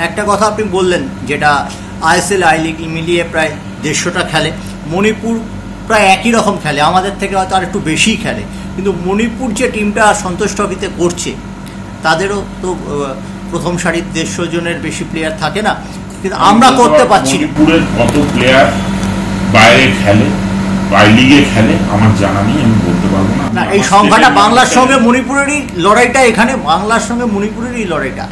একটা কথা আপনি বললেন, যেটা আইএসএল আই লিগ মিলিয়ে প্রায় 150টা খেলে, মণিপুর প্রায় একই রকম খেলে, আমাদের থেকে হয়তো আর একটু বেশিই খেলে, কিন্তু মণিপুর যে টিমটা সন্তোষ ট্রফিতে করছে তাদেরও তো প্রথম সারির 150 জনের বেশি প্লেয়ার থাকে না, কিন্তু আমরা করতে পারছি না। মণিপুরের কত প্লেয়ার বাইরে খেলে, আই লিগে খেলে আমার জানা নেই, আমি বলতে পারবো না। এই সংখ্যাটা বাংলার সঙ্গে মণিপুরেরই লড়াইটা, এখানে বাংলার সঙ্গে মণিপুরেরই লড়াইটা।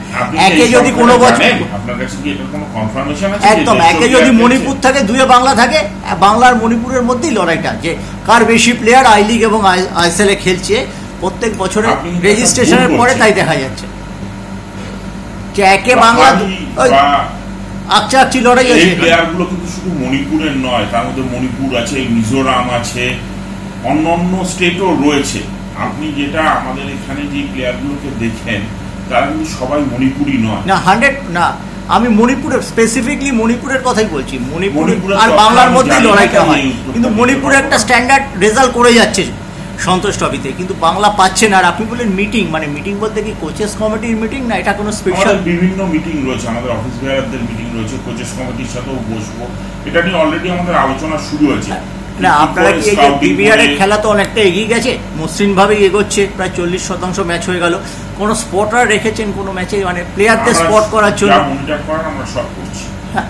একে যদি কোনো বছর আপনার কাছে কি এটার কোনো কনফার্মেশন আছে? একদম, একে যদি মণিপুর থাকে, দুয়ে বাংলা থাকে, বাংলার মণিপুরের মধ্যেই লড়াইটা, যে কার বেশি প্লেয়ার আই লিগ এবং আইএসএল এ খেলছে প্রত্যেক বছরের রেজিস্ট্রেশনের পরে তাই দেখা যাচ্ছে যে একে বাংলা আকচি লড়াই আছে। এই প্লেয়ারগুলো কিন্তু শুধু মণিপুরের নয়, তার মধ্যে মণিপুর আছে, মিজোরাম আছে, অন্যান্য স্টেটও রয়েছে। আপনি যেটা আমাদের এখানে যে প্লেয়ারগুলোকে দেখেন তারা কিন্তু সবাই মণিপুরই নয়। না 100 না, আমি মণিপুরের স্পেসিফিকলি মণিপুরের কথাই বলছি। মণিপুর আর বাংলার মধ্যেই লড়াইটা হয়, কিন্তু মণিপুরে একটা স্ট্যান্ডার্ড রেজাল্ট করে যাচ্ছে সন্তোষ ট্রফিতে, কিন্তু বাংলা পাচ্ছে না। আর আপনি বললেন মিটিং, মানে মিটিং বলতে কি কোচেস কমিটির মিটিং না, এটা কোনো স্পেশাল? বিভিন্ন মিটিং রয়েছে, আমাদের অফিস বেয়ারদের মিটিং রয়েছে, কোচেস কমিটির সাথেও বসবো, এটা নিয়ে অলরেডি আমাদের আলোচনা শুরু হয়েছে। না আপনারা কি এই যে বিবিআরের খেলা তো অনেকটা এগিয়ে গেছে, মসৃণভাবেই এগোচ্ছে, প্রায় 40% ম্যাচ হয়ে গেল, কোনো স্পটার রেখেছেন কোনো ম্যাচে, মানে প্লেয়ারদের স্পট করার জন্য? আমরা সব করছি। হ্যাঁ,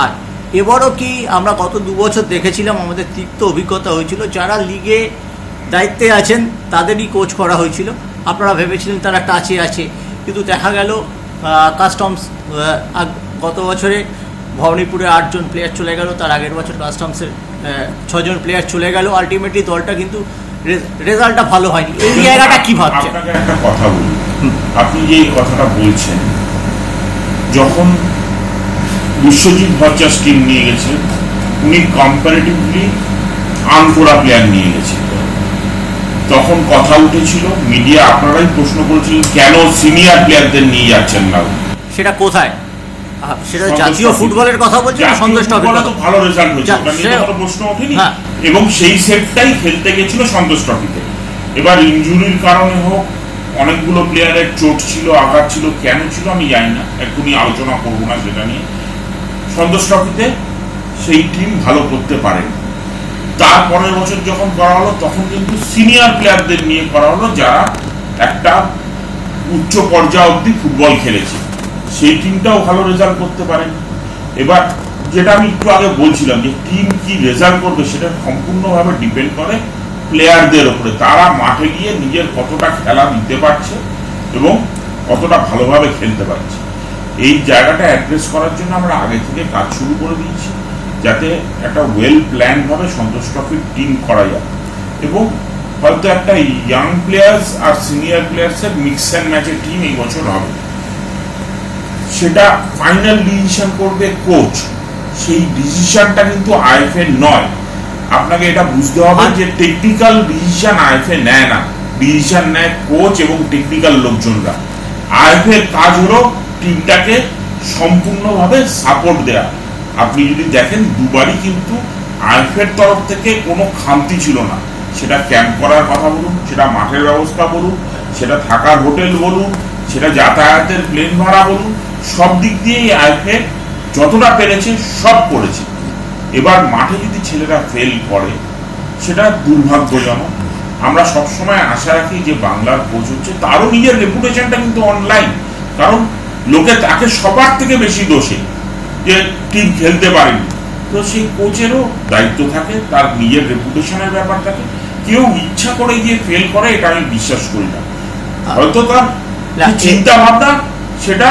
আর এবারও কি আমরা গত 2 বছর দেখেছিলাম, আমাদের তিক্ত অভিজ্ঞতা হয়েছিল, যারা লিগে দায়িত্বে আছেন তাদেরই কোচ করা হয়েছিল, আপনারা ভেবেছিলেন তারা টাচে আছে, কিন্তু দেখা গেল কাস্টমস গত বছরে ভবানীপুরে 8 জন প্লেয়ার চলে গেল, তার আগের বছর কাস্টমসের 6 জন প্লেয়ার চলে গেল, আলটিমেটলি দলটা কিন্তু রেজাল্টটা ভালো হয়নি। এই জায়গাটা কি ভাবছেন? আপনাকে একটা কথা বলি, আপনি যে এই কথাটা বলছেন, যখন বিশ্বজিৎ ভট্টাচার্য টিম নিয়ে গেছে, উনি কম্পারেটিভলি আনকোরা প্লেয়ার নিয়ে গেছে, তখন কথা উঠেছিল, মিডিয়া আপনারাই প্রশ্ন করেছিলেন কেন সিনিয়র প্লেয়ারদের নিয়ে যাচ্ছেন না। সেটা কোথায়? সেটা জাতীয় ফুটবলের কথা বলছেন, সন্তোষ ট্রফিতে তো ভালো রেজাল্ট হয়েছে, ওটা নিয়ে কোনো প্রশ্ন ওঠেনি, এবং সেই সেটটাই খেলতে গেছিল সন্তোষ ট্রফিতে। এবার ইনজুরির কারণে হোক, অনেকগুলো প্লেয়ারের চোট ছিল, আঘাত ছিল, কেন ছিল আমি জানি না, এখনই আলোচনা করবো না সেটা নিয়ে। সন্তোষ ট্রফিতে সেই টিম ভালো করতে পারেন। তারপরের বছর যখন করা হলো, তখন কিন্তু সিনিয়র প্লেয়ারদের নিয়ে করা হলো, যারা একটা উচ্চ পর্যায়ে অবধি ফুটবল খেলেছে, সেই টিমটাও ভালো রেজাল্ট করতে পারেন। এবার যেটা আমি একটু আগে বলছিলাম, যে টিম কি রেজাল্ট করবে সেটা সম্পূর্ণভাবে ডিপেন্ড করে প্লেয়ারদের ওপরে, তারা মাঠে গিয়ে নিজের কতটা খেলা দিতে পারছে এবং কতটা ভালোভাবে খেলতে পারছে। এই জায়গাটা অ্যাড্রেস করার জন্য আমরা আগে থেকে কাজ শুরু করে দিয়েছি, যাতে একটা ওয়েল প্ল্যান ভাবে সন্তোষ ট্রফির টিম করা যায়, এবং হয়তো একটা ইয়াং প্লেয়ার্স আর সিনিয়র প্লেয়ার্সের মিক্স অ্যান্ড ম্যাচের টিম এই বছর হবে। সেটা ফাইনাল ডিসিশন করবে কোচ, সেই ডিসিশনটা কিন্তু আইএফএ নয়। আপনাকে এটা বুঝতে হবে যে টেকনিক্যাল ডিসিশন আইএফএ নেয় না, ডিসিশন নেয় কোচ এবং টেকনিক্যাল লোকজনরা। আইএফএ কাজ হলো টিমটাকে সম্পূর্ণভাবে সাপোর্ট দেয়া। আপনি যদি দেখেন, দুবারই কিন্তু আইএফএর তরফ থেকে কোনো খামতি ছিল না, সেটা ক্যাম্প করার কথা বলুন, সেটা মাঠের ব্যবস্থা বলুন, সেটা থাকার হোটেল বলুন, সেটা যাতায়াতের প্লেন ভাড়া বলুন, সব দিক দিয়েই আইএফএ যতটা পেরেছে সব করেছে। এবার মাঠে যদি ছেলেরা ফেল করে সেটা দুর্ভাগ্যজনক। আমরা সবসময় আশা রাখি যে বাংলার কোচ হচ্ছে, তারও নিজের রেপুটেশনটা কিন্তু অনলাইন, কারণ লোকে তাকে সবার থেকে বেশি দোষে যে টিম খেলতে পারেনি, তো সেই কোচেরও দায়িত্ব থাকে, তার নিজের রেপুটেশনের ব্যাপার থাকে। কেউ ইচ্ছা করে গিয়ে ফেল করে এটা আমি বিশ্বাস করি না, হয়তো তার চিন্তা ভাবনা সেটা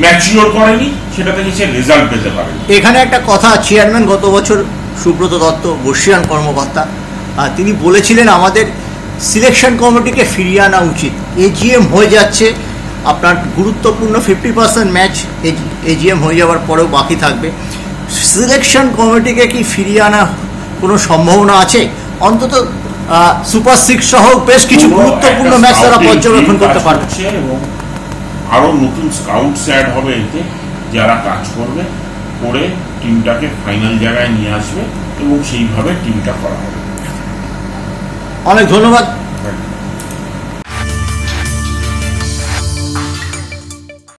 ম্যাচিওর করেনি, সেটা থেকে সে রেজাল্ট পেতে পারে। এখানে একটা কথা, চেয়ারম্যান গত বছর সুব্রত দত্ত, বর্ষিয়ান কর্মকর্তা, তিনি বলেছিলেন আমাদের সিলেকশন কমিটিকে ফিরিয়ে আনা উচিত। এজিএম হয়ে যাচ্ছে, আপনার গুরুত্বপূর্ণ 50% ম্যাচ এজিএম হয়ে যাওয়ার পরেও বাকি থাকবে, সিলেকশন কমিটিকে কি ফিরিয়ে আনা কোনো সম্ভাবনা আছে? অন্তত সুপার 6 সহ বেশ কিছু গুরুত্বপূর্ণ ম্যাচ তারা পর্যবেক্ষণ করতে পারবে, এবং আরো নতুন স্কাউটস অ্যাড হবে এতে, যারা কাজ করবে, করে টিমটাকে ফাইনাল জায়গায় নিয়ে আসবে, এবং সেইভাবে টিমটা করা হবে। অনেক ধন্যবাদ।